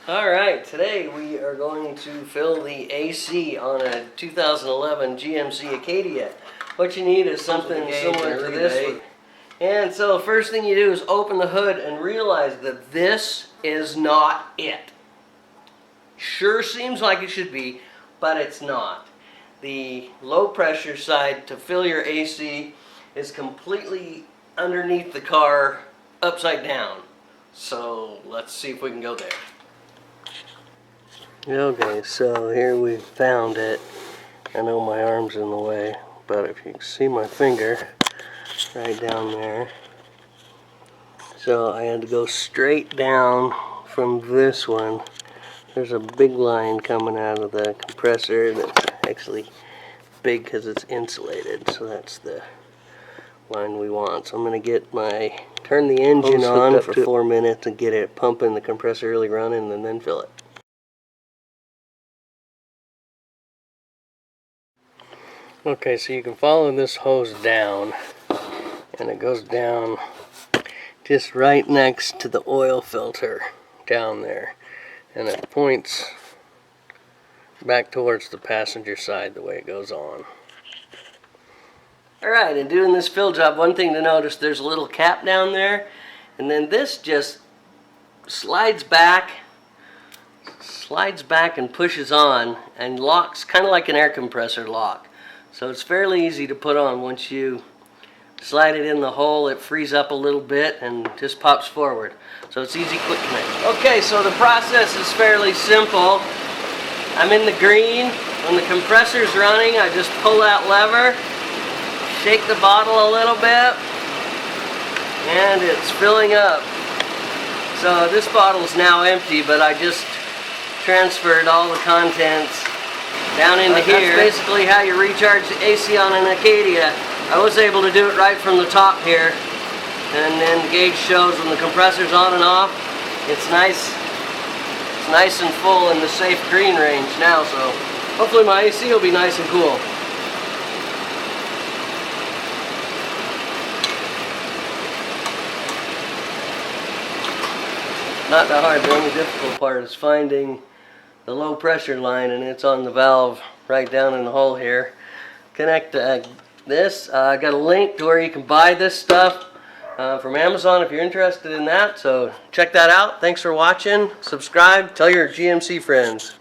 Alright, today we are going to fill the AC on a 2011 GMC Acadia. What you need is something similar to this. And so the first thing you do is open the hood and realize that this is not it. Sure seems like it should be, but it's not. The low pressure side to fill your AC is completely underneath the car, upside down. So let's see if we can go there. Okay, so here we found it. I know my arm's in the way, but if you can see my finger right down there. So I had to go straight down from this one. There's a big line coming out of the compressor that's actually big because it's insulated, so that's the line we want. So I'm going to turn the engine on for 4 minutes and get it pumping, the compressor really running, and then fill it. Okay, so you can follow this hose down, and it goes down just right next to the oil filter down there, and it points back towards the passenger side the way it goes on. Alright, in doing this fill job, one thing to notice, there's a little cap down there, and then this just slides back and pushes on and locks, kind of like an air compressor lock. So it's fairly easy to put on. Once you slide it in the hole, it frees up a little bit and just pops forward. So it's easy, quick connect. Okay, so the process is fairly simple. I'm in the green. When the compressor's running, I just pull that lever, shake the bottle a little bit, and it's filling up. So this bottle is now empty, but I just transferred all the contents down into here. That's basically how you recharge the AC on an Acadia. I was able to do it right from the top here, and then the gauge shows when the compressor's on and off. It's nice and full in the safe green range now, so hopefully my AC will be nice and cool. Not that hard. The only difficult part is finding the low pressure line, and it's on the valve right down in the hole here. Connect this. I got a link to where you can buy this stuff from Amazon if you're interested in that, so check that out. Thanks for watching. Subscribe. Tell your GMC friends.